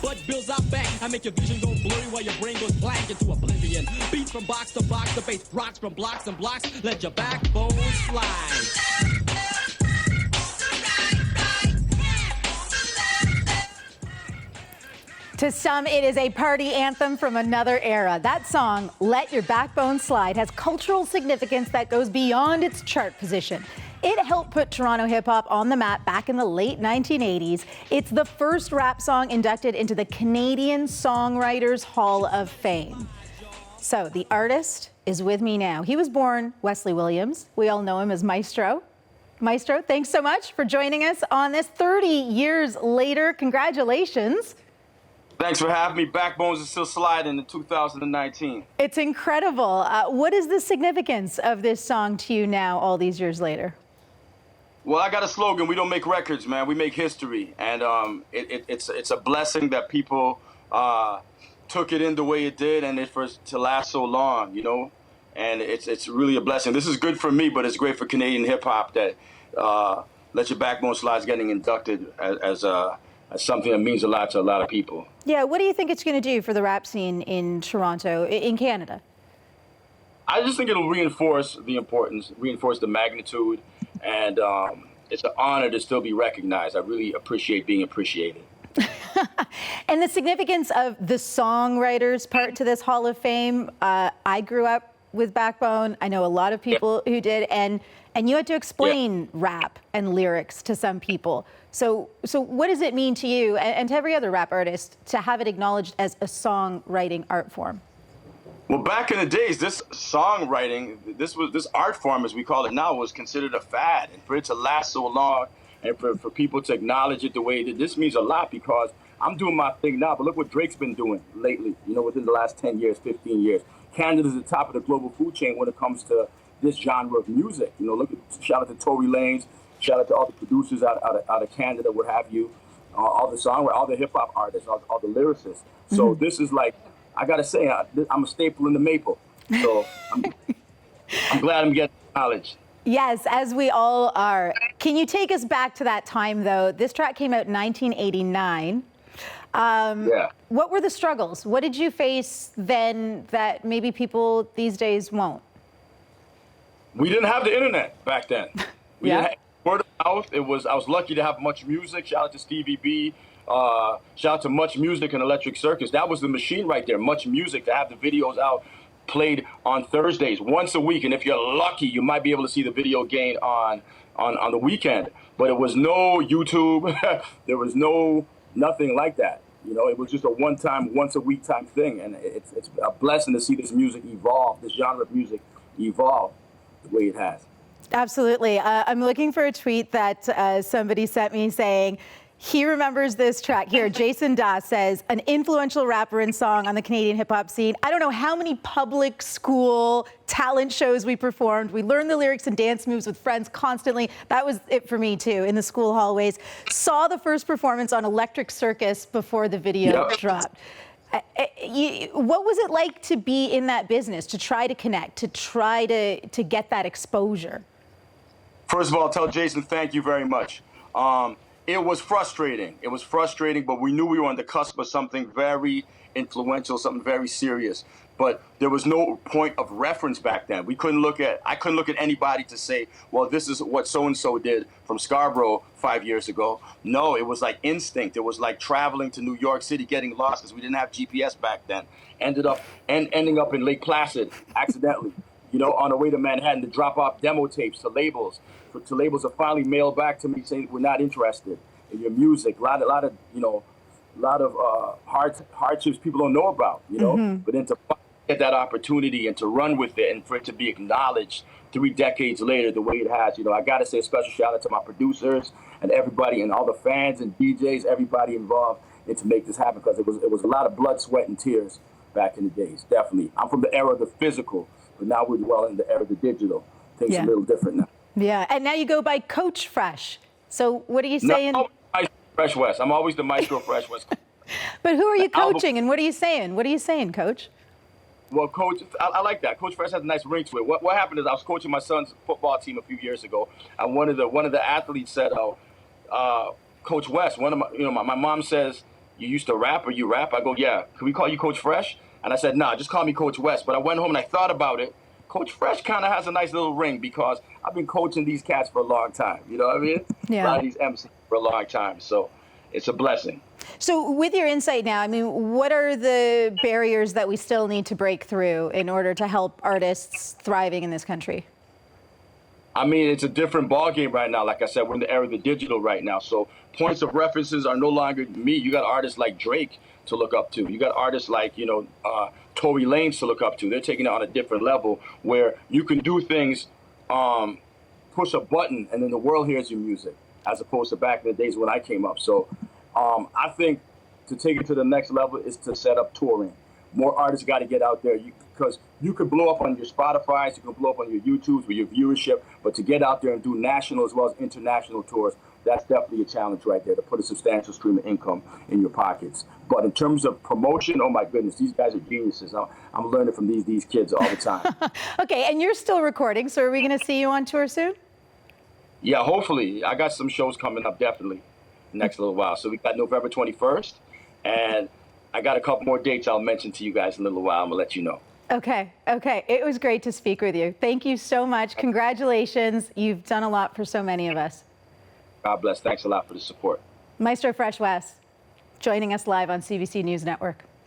But bills are back. I make your vision go blurry while your brain goes blank into oblivion. Beats from box to box, the bass rocks from blocks and blocks. Let your backbone slide. To some, it is a party anthem from another era. That song, Let Your Backbone Slide, has cultural significance that goes beyond its chart position. It helped put Toronto hip-hop on the map back in the late 1980s. It's the first rap song inducted into the Canadian Songwriters Hall of Fame. So the artist is with me now. He was born Wesley Williams. We all know him as Maestro. Maestro, thanks so much for joining us on this 30 years later. Congratulations. Thanks for having me. Backbones is still sliding in 2019. It's incredible. What is the significance of this song to you now, all these years later? Well, I got a slogan. We don't make records, man. We make history. And it's a blessing that people took it in the way it did and to last so long, you know? And it's really a blessing. This is good for me, but it's great for Canadian hip-hop that Let Your Backbone Slide is getting inducted as something that means a lot to a lot of people. Yeah, what do you think it's going to do for the rap scene in Toronto, in Canada? I just think it'll reinforce the importance, reinforce the magnitude, and it's an honor to still be recognized. I really appreciate being appreciated. And the significance of the songwriters part to this Hall of Fame, I grew up with Backbone. I know a lot of people who did, and you had to explain rap and lyrics to some people. So what does it mean to you and to every other rap artist to have it acknowledged as a songwriting art form? Well, back in the days, this songwriting, this art form, as we call it now, was considered a fad. And for it to last so long and for people to acknowledge it the way that this means a lot, because I'm doing my thing now, but look what Drake's been doing lately, you know, within the last 10 years, 15 years. Canada's at the top of the global food chain when it comes to this genre of music. You know, shout out to Tory Lanez, shout out to all the producers out of Canada, what have you, all the songwriters, all the hip-hop artists, all the lyricists. So this is like, I gotta say, I'm a staple in the maple. So I'm glad I'm getting knowledge. Yes, as we all are. Can you take us back to that time, though? This track came out in 1989. What were the struggles? What did you face then that maybe people these days won't? We didn't have the internet back then. We didn't have word of mouth. I was lucky to have Much Music. Shout out to Stevie B. Shout out to Much Music and Electric Circus. That was the machine right there. Much Music, to have the videos out played on Thursdays once a week. And if you're lucky, you might be able to see the video game on the weekend. But it was no YouTube. There was nothing like that. You know, it was just a one-time, once-a-week time thing. And it's a blessing to see this music evolve, this genre of music evolve the way it has. Absolutely. I'm looking for a tweet that somebody sent me saying, he remembers this track here. Jason Das says, an influential rapper and song on the Canadian hip-hop scene. I don't know how many public school talent shows we performed. We learned the lyrics and dance moves with friends constantly. That was it for me, too, in the school hallways. Saw the first performance on Electric Circus before the video dropped. What was it like to be in that business, to try to connect, to try to get that exposure? First of all, tell Jason thank you very much. It was frustrating. It was frustrating, but we knew we were on the cusp of something very influential, something very serious. But there was no point of reference back then. I couldn't look at anybody to say, well, this is what so-and-so did from Scarborough 5 years ago. No, it was like instinct. It was like traveling to New York City, getting lost because we didn't have GPS back then. Ending up in Lake Placid accidentally, you know, on the way to Manhattan to drop off demo tapes to labels. To labels to finally mail back to me saying we're not interested in your music. A lot of hardships people don't know about, you know. But then to get that opportunity and to run with it and for it to be acknowledged 3 decades later the way it has, you know, I gotta say a special shout out to my producers and everybody and all the fans and DJs, everybody involved, and to make this happen, because it was a lot of blood, sweat, and tears back in the days. Definitely, I'm from the era of the physical, but now we're well in the era of the digital. Things are a little different now. Yeah, and now you go by Coach Fresh. So what are you saying? No, Maestro Fresh Wes. I'm always the Maestro Fresh Wes. But who are you coaching, and what are you saying? What are you saying, Coach? Well, Coach, I like that. Coach Fresh has a nice ring to it. What happened is I was coaching my son's football team a few years ago, and one of the athletes said, Coach Wes, my mom says you used to rap or you rap? I go, yeah. Can we call you Coach Fresh? And I said, nah, just call me Coach Wes. But I went home and I thought about it. Coach Fresh kind of has a nice little ring because I've been coaching these cats for a long time. You know what I mean? Yeah. A lot of these MCs for a long time. So it's a blessing. So with your insight now, I mean, what are the barriers that we still need to break through in order to help artists thriving in this country? I mean, it's a different ballgame right now. Like I said, we're in the era of the digital right now. So points of references are no longer me. You got artists like Drake to look up to. You got artists like, Tory Lanez to look up to. They're taking it on a different level where you can do things, push a button, and then the world hears your music, as opposed to back in the days when I came up. So I think to take it to the next level is to set up touring. More artists got to get out there because you could blow up on your Spotifys, you can blow up on your YouTubes with your viewership, but to get out there and do national as well as international tours, that's definitely a challenge right there, to put a substantial stream of income in your pockets. But in terms of promotion, oh my goodness, these guys are geniuses. I'm learning from these kids all the time. Okay, and you're still recording, so are we going to see you on tour soon? Yeah, hopefully. I got some shows coming up definitely next little while. So we got November 21st, and I got a couple more dates I'll mention to you guys in a little while. I'm going to let you know. Okay. It was great to speak with you. Thank you so much. Congratulations. You've done a lot for so many of us. God bless. Thanks a lot for the support. Maestro Fresh Wes, joining us live on CBC News Network.